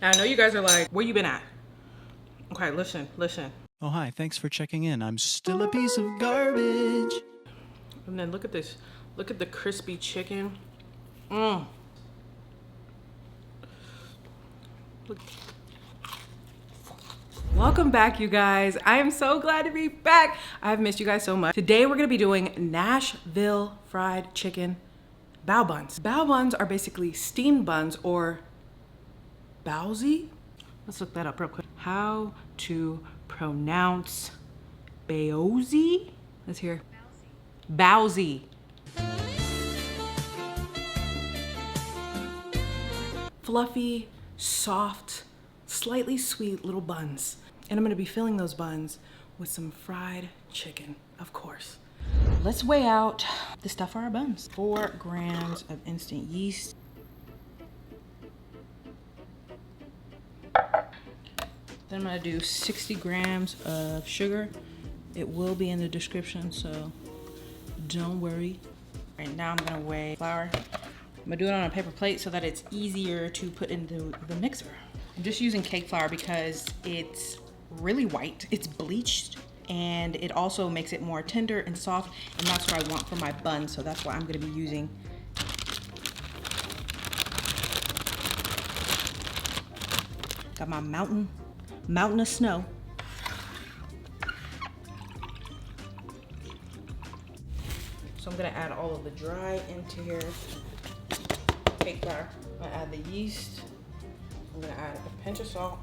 Now, I know you guys are like, where you been at? Okay, listen. Oh, hi, thanks for checking in. I'm still a piece of garbage. And then look at this. Look at the crispy chicken. Look. Welcome back, you guys. I am so glad to be back. I've missed you guys so much. Today, we're gonna be doing Nashville fried chicken bao buns. Bao buns are basically steamed buns or baozi. Let's look that up real quick. How to pronounce baozi? Let's hear. Baozi. Fluffy, soft, slightly sweet little buns. And I'm gonna be filling those buns with some fried chicken, of course. Let's weigh out the stuff for our buns. 4 grams of instant yeast. Then I'm gonna do 60 grams of sugar. It will be in the description, so don't worry. All right, now I'm gonna weigh flour. I'm gonna do it on a paper plate so that it's easier to put into the mixer. I'm just using cake flour because it's really white, it's bleached, and it also makes it more tender and soft, and that's what I want for my buns, so that's what I'm gonna be using. Got my mountain of snow. So I'm gonna add all of the dry into here. Cake flour. I'm gonna add the yeast. I'm gonna add a pinch of salt.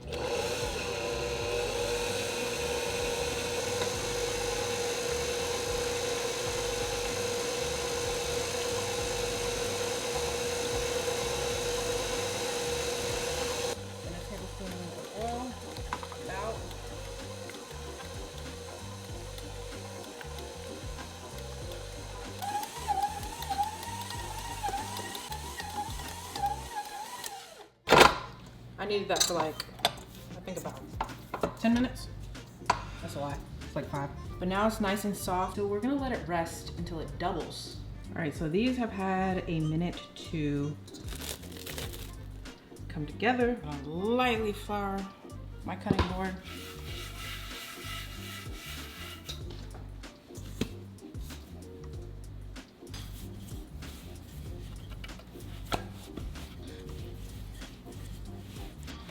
And a tablespoon of oil. About. I needed that for like, I think about 10 minutes. That's a lot, it's like 5. But now it's nice and soft, so we're gonna let it rest until it doubles. All right, so these have had a minute to come together. I'll lightly flour my cutting board.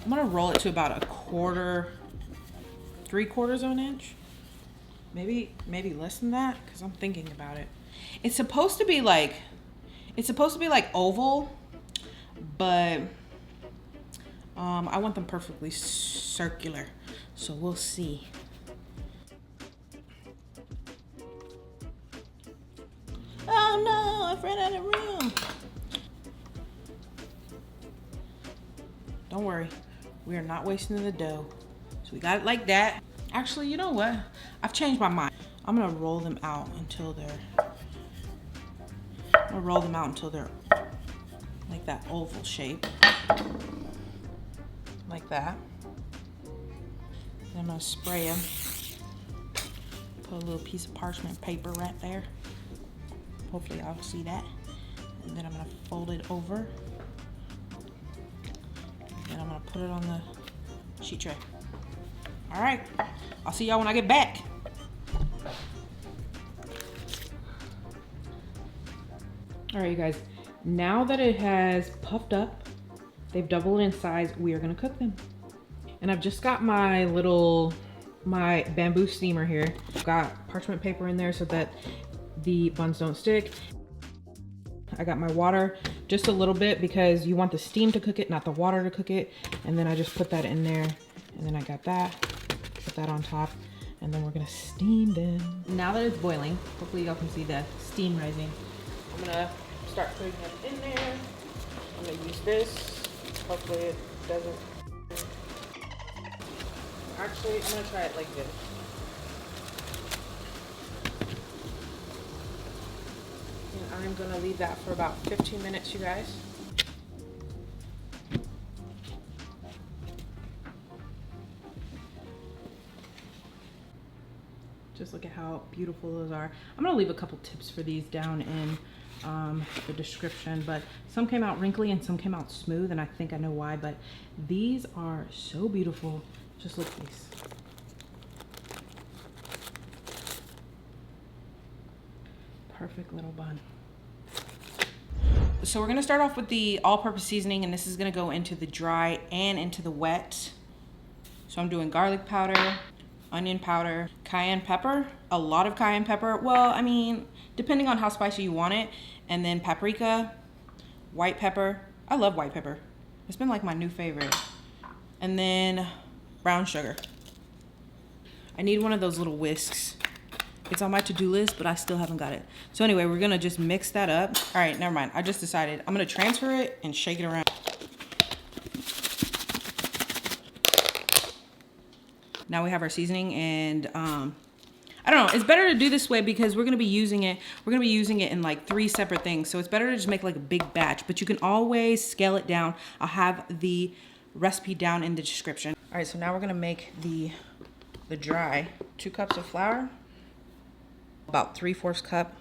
I'm gonna roll it to about 3/4 of an inch. Maybe less than that, because I'm thinking about it. It's supposed to be like oval, but I want them perfectly circular, so we'll see. Oh no, I've ran out of room. Don't worry, we are not wasting the dough. So we got it like that. Actually, you know what? I've changed my mind. I'm gonna roll them out until they're like that oval shape. Like that. Then I'm gonna spray them. Put a little piece of parchment paper right there. Hopefully y'all see that. And then I'm gonna fold it over. And I'm gonna put it on the sheet tray. All right, I'll see y'all when I get back. All right, you guys, now that it has puffed up, they've doubled in size, we are gonna cook them. And I've just got my bamboo steamer here. I've got parchment paper in there so that the buns don't stick. I got my water, just a little bit because you want the steam to cook it, not the water to cook it. And then I just put that in there. And then I got that, put that on top, and then we're gonna steam them. Now that it's boiling, hopefully y'all can see the steam rising. I'm gonna start putting them in there. I'm gonna use this. Hopefully it doesn't. Actually, I'm gonna try it like this. And I'm gonna leave that for about 15 minutes, you guys. Just look at how beautiful those are. I'm gonna leave a couple tips for these down in the description, but some came out wrinkly and some came out smooth, and I think I know why, but these are so beautiful. Just look at these. Perfect little bun. So we're gonna start off with the all-purpose seasoning, and this is gonna go into the dry and into the wet. So I'm doing garlic powder, onion powder, cayenne pepper, a lot of cayenne pepper. Well, I mean, depending on how spicy you want it. And then paprika, white pepper. I love white pepper. It's been like my new favorite. And then brown sugar. I need one of those little whisks. It's on my to-do list, but I still haven't got it. So anyway, we're gonna just mix that up. All right, never mind. I just decided I'm gonna transfer it and shake it around. Now we have our seasoning, and I don't know, it's better to do this way because we're gonna be using it in like 3 separate things. So it's better to just make like a big batch, but you can always scale it down. I'll have the recipe down in the description. All right, so now we're gonna make the dry. 2 cups of flour, about 3/4 cup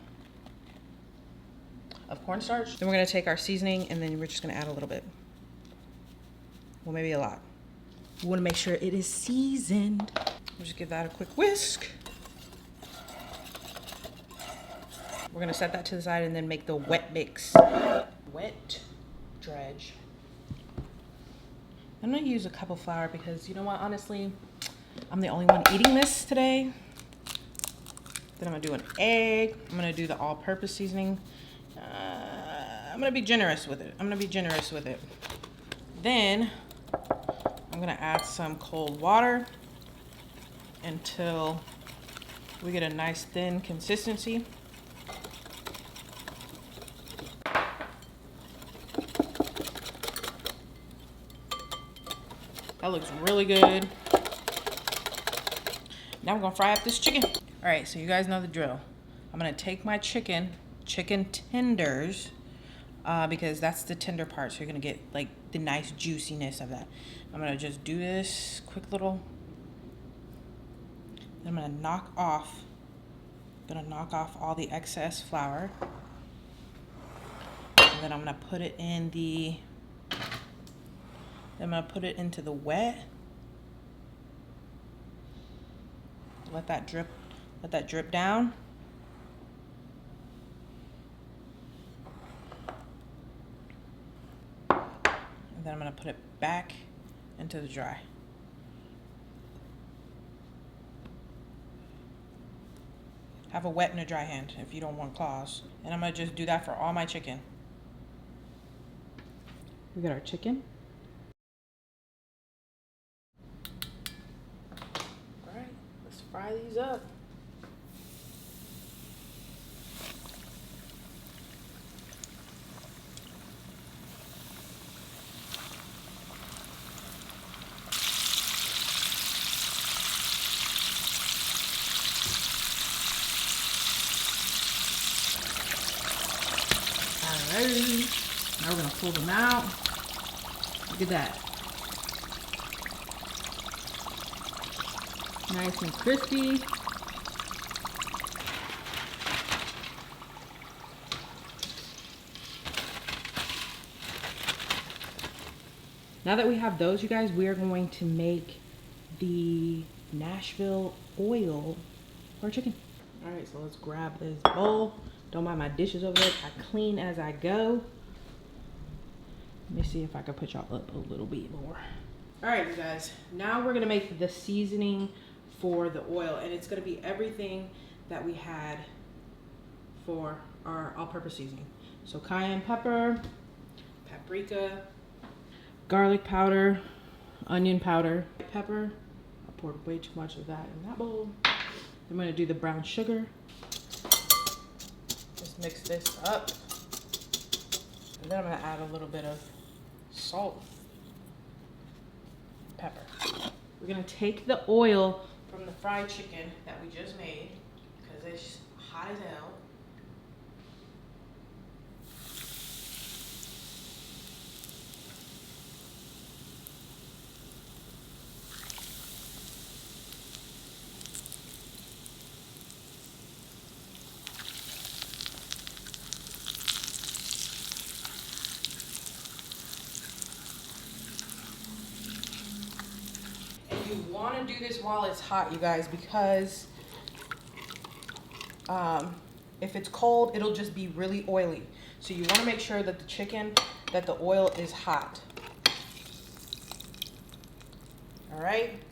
of cornstarch. Then we're gonna take our seasoning, and then we're just gonna add a little bit. Well, maybe a lot. We wanna make sure it is seasoned. We'll just give that a quick whisk. We're gonna set that to the side and then make the wet mix. Wet dredge. I'm gonna use a cup of flour because, you know what, honestly, I'm the only one eating this today. Then I'm gonna do an egg. I'm gonna do the all-purpose seasoning. I'm gonna be generous with it. Then I'm gonna add some cold water until we get a nice thin consistency. That looks really good. Now we're gonna fry up this chicken. All right, so you guys know the drill. I'm gonna take my chicken tenders, because that's the tender part. So you're gonna get like the nice juiciness of that. I'm gonna just do this quick little, then I'm gonna knock off all the excess flour. And then I'm gonna put it in into the wet. Let that drip down. And then I'm gonna put it back into the dry. Have a wet and a dry hand if you don't want claws. And I'm gonna just do that for all my chicken. We got our chicken. All right, let's fry these up. All right, now we're gonna pull them out. Look at that. Nice and crispy. Now that we have those, you guys, we are going to make the Nashville oil for our chicken. All right, so let's grab this bowl. Don't mind my dishes over there. I clean as I go. Let me see if I can put y'all up a little bit more. All right, you guys, now we're gonna make the seasoning for the oil, and it's gonna be everything that we had for our all-purpose seasoning. So cayenne pepper, paprika, garlic powder, onion powder, pepper. I poured way too much of that in that bowl. I'm gonna do the brown sugar. Just mix this up. And then I'm gonna add a little bit of salt, pepper. We're gonna take the oil from the fried chicken that we just made, because it's hot as hell. You want to do this while it's hot, you guys, because if it's cold, it'll just be really oily. So you want to make sure that the oil is hot. All right.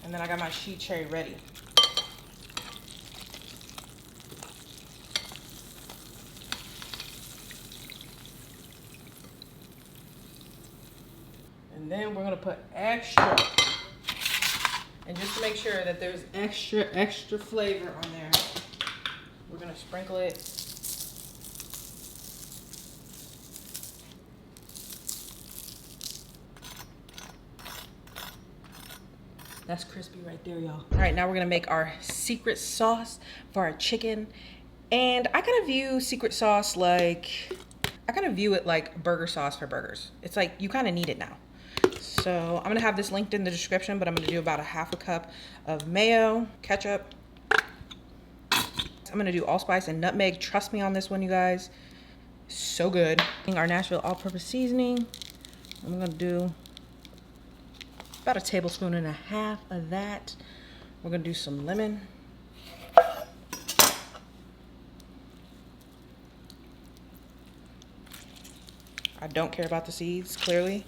And then I got my sheet cherry ready. And then we're gonna put extra. And just to make sure that there's extra flavor on there, we're gonna sprinkle it. That's crispy right there, y'all. All right, now we're gonna make our secret sauce for our chicken. And I kind of view secret sauce like, I kind of view it like burger sauce for burgers. It's like, you kind of need it now. So I'm gonna have this linked in the description, but I'm gonna do about 1/2 cup of mayo, ketchup. I'm gonna do allspice and nutmeg. Trust me on this one, you guys. So good. Our Nashville all-purpose seasoning. I'm gonna do about 1.5 tablespoons of that. We're gonna do some lemon. I don't care about the seeds, clearly.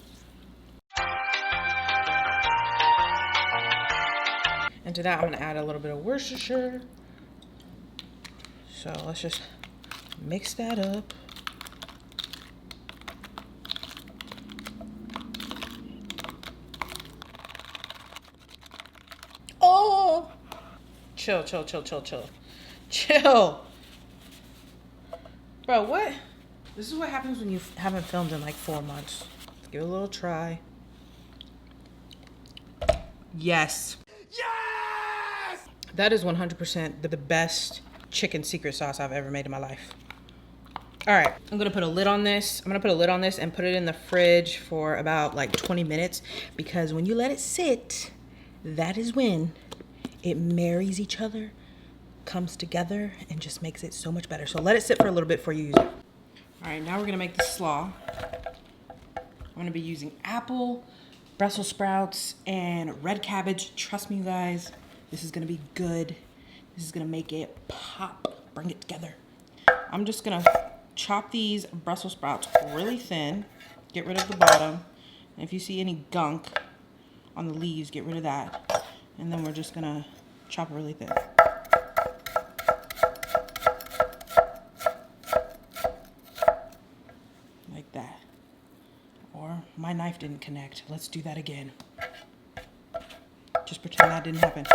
And to that, I'm gonna add a little bit of Worcestershire. So let's just mix that up. Oh! Chill. Chill. Bro, what? This is what happens when you haven't filmed in like 4 months. Give it a little try. Yes. Yes! That is 100% the best chicken secret sauce I've ever made in my life. All right, I'm gonna put a lid on this. I'm gonna put a lid on this and put it in the fridge for about like 20 minutes, because when you let it sit, that is when it marries each other, comes together, and just makes it so much better. So let it sit for a little bit before you use it. All right, now we're gonna make the slaw. I'm gonna be using apple, Brussels sprouts, and red cabbage. Trust me, you guys, this is gonna be good. This is gonna make it pop, bring it together. I'm just gonna chop these Brussels sprouts really thin, get rid of the bottom. And if you see any gunk on the leaves, get rid of that. And then we're just gonna chop it really thin. Like that. Or my knife didn't connect. Let's do that again. Just pretend that didn't happen.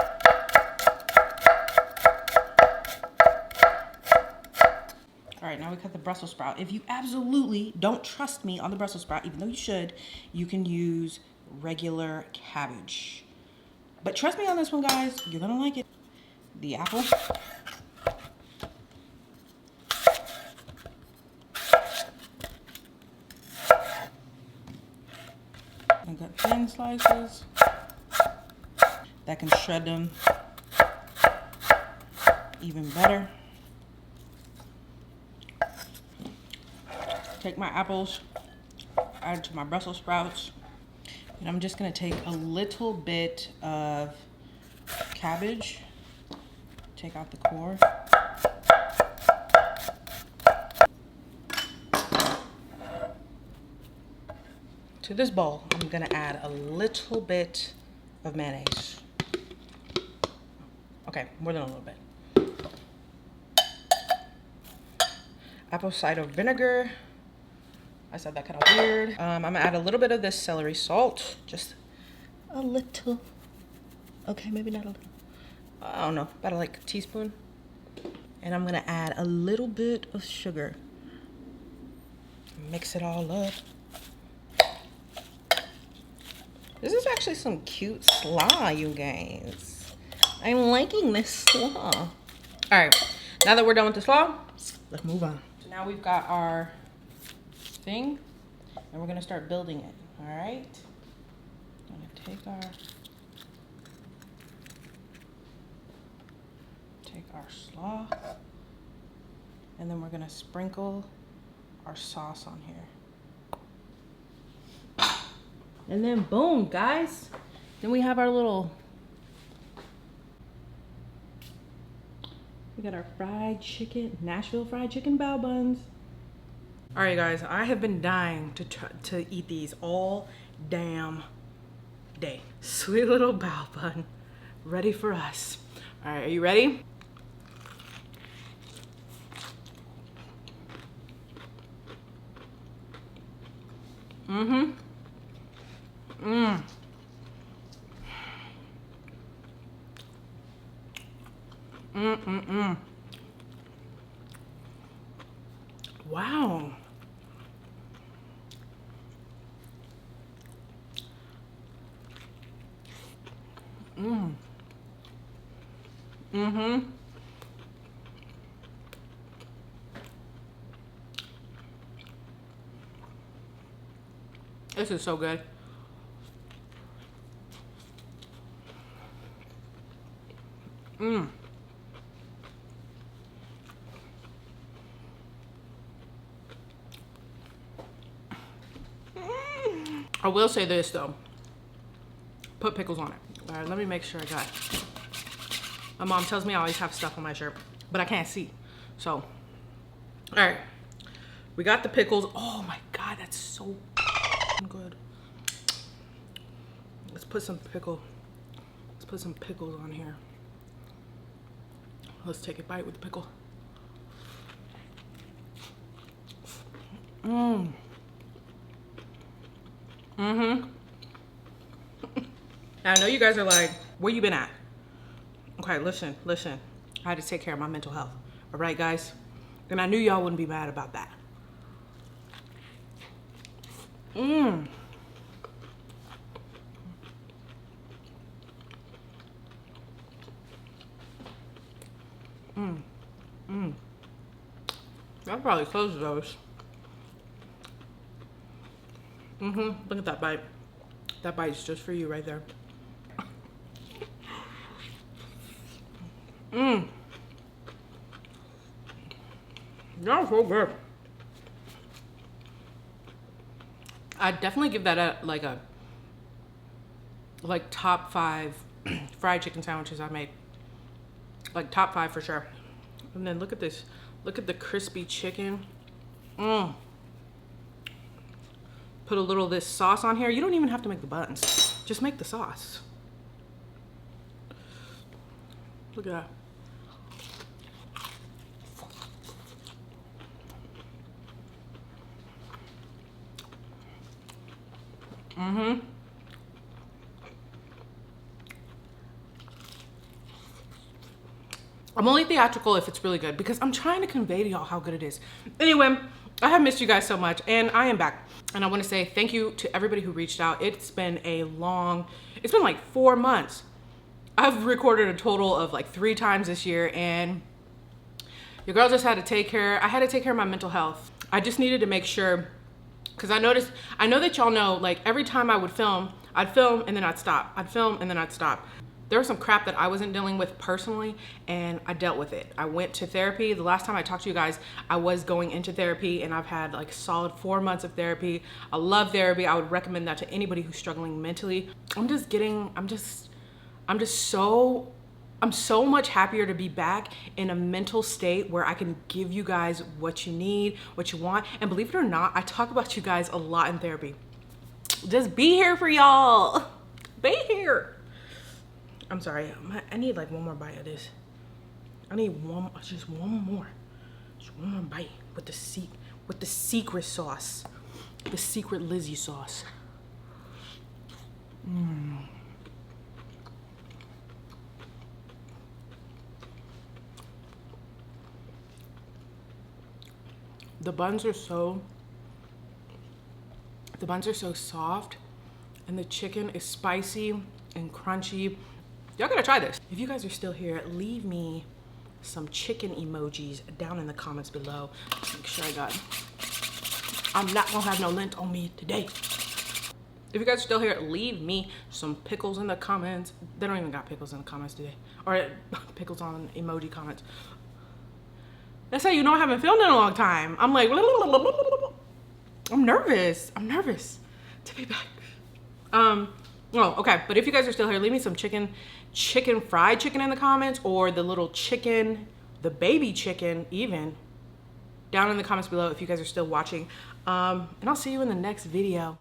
All right, now we cut the Brussels sprout. If you absolutely don't trust me on the Brussels sprout, even though you should, you can use regular cabbage. But trust me on this one, guys, you're gonna like it. The apple. I got thin slices. That can shred them even better. Take my apples, add it to my Brussels sprouts, and I'm just gonna take a little bit of cabbage, take out the core. To this bowl, I'm gonna add a little bit of mayonnaise. Okay, more than a little bit. Apple cider vinegar. I said that kind of weird. I'm gonna add a little bit of this celery salt, just a little. Okay, maybe not a little. I don't know, about like a teaspoon. And I'm gonna add a little bit of sugar. Mix it all up. This is actually some cute slaw, you guys. I'm liking this slaw. All right, now that we're done with the slaw, let's move on. So now we've got our thing, and we're gonna start building it. All right, I'm gonna take our slaw, and then we're gonna sprinkle our sauce on here. And then boom, guys. Then we have our little, we got our fried chicken, Nashville fried chicken bao buns. All right, guys, I have been dying to eat these all damn day. Sweet little bao bun, ready for us. All right, are you ready? Mm-hmm. Mmm. Mm-mm-mm. Wow. Mm. Mm-hmm. This is so good. Mmm. I will say this though. Put pickles on it. All right, let me make sure I got it. My mom tells me I always have stuff on my shirt, but I can't see. So, all right. We got the pickles. Oh my God, that's so good. Let's put some pickles on here. Let's take a bite with the pickle. Mmm. Mm-hmm. Now I know you guys are like, where you been at? Okay, listen. I had to take care of my mental health. All right, guys? And I knew y'all wouldn't be mad about that. Mmm. Mmm. Mmm. I'll probably close those. Mm-hmm. Look at that bite. That bite's just for you right there. Mmm. That's so good. I'd definitely give that a like top 5 fried chicken sandwiches I made. Like top 5 for sure. And then look at this. Look at the crispy chicken. Mmm. Put a little of this sauce on here. You don't even have to make the buns. Just make the sauce. Look at that. Mm-hmm. I'm only theatrical if it's really good because I'm trying to convey to y'all how good it is. Anyway, I have missed you guys so much and I am back. And I want to say thank you to everybody who reached out. It's been like 4 months. I've recorded a total of like 3 times this year and your girl just had to take care of my mental health. I just needed to make sure, because I know that y'all know, like every time I would film, I'd film and then I'd stop. I'd film and then I'd stop. There was some crap that I wasn't dealing with personally and I dealt with it. I went to therapy. The last time I talked to you guys, I was going into therapy and I've had like solid 4 months of therapy. I love therapy. I would recommend that to anybody who's struggling mentally. I'm so much happier to be back in a mental state where I can give you guys what you need, what you want. And believe it or not, I talk about you guys a lot in therapy. Just be here for y'all. Be here. I'm sorry, I need like one more bite of this. I need just one more bite with the secret sauce, the secret Lizzie sauce. Mmm. The buns are so soft and the chicken is spicy and crunchy. Y'all gotta try this. If you guys are still here, leave me some chicken emojis down in the comments below. Make sure I'm not gonna have no lint on me today. If you guys are still here, leave me some pickles in the comments. They don't even got pickles in the comments today. Or pickles on emoji comments. That's how you know I haven't filmed in a long time. I'm like, I'm nervous to be back. Oh, okay. But if you guys are still here, leave me some fried chicken in the comments, or the little chicken, the baby chicken even, down in the comments below if you guys are still watching. And I'll see you in the next video.